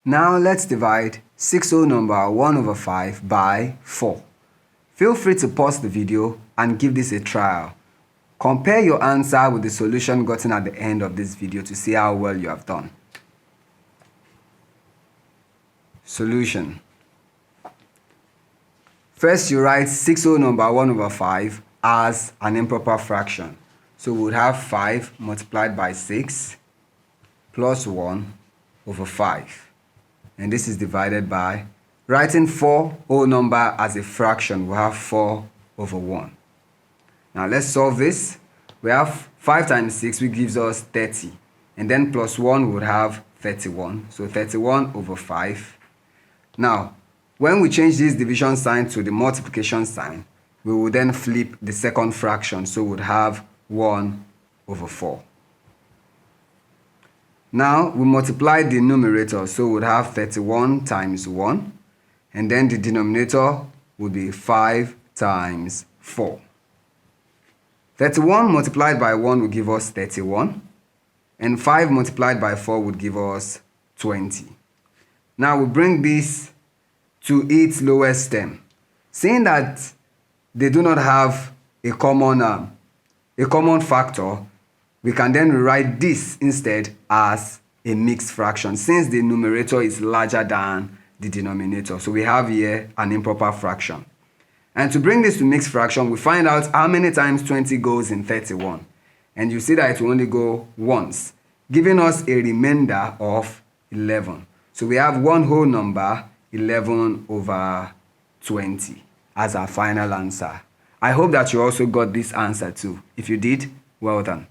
Now let's divide 6 whole number 1 over 5 by 4. Feel free to pause the video and give this a trial. Compare your answer with the solution gotten at the end of this video to see how well you have done. Solution. First, you write 6 whole number 1 over 5 as an improper fraction. So we would have 5 multiplied by 6 plus 1 over 5. And this is divided by, writing 4 whole number as a fraction, we have 4 over 1. Now let's solve this. We have 5 times 6, which gives us 30. And then plus 1 would have 31. So 31 over 5. Now, when we change this division sign to the multiplication sign, we will then flip the second fraction. So we would have 1 over 4. Now, we multiply the numerator. So we would have 31 times 1. And then the denominator would be 5 times 4. 31 multiplied by 1 will give us 31. And 5 multiplied by 4 would give us 20. Now we bring this to its lowest term. Seeing that they do not have a common factor, we can then rewrite this instead as a mixed fraction since the numerator is larger than the denominator. So we have here an improper fraction. And to bring this to mixed fraction, we find out how many times 20 goes in 31. And you see that it will only go once, giving us a remainder of 11. So we have one whole number, 11 over 20, as our final answer. I hope that you also got this answer too. If you did, well done.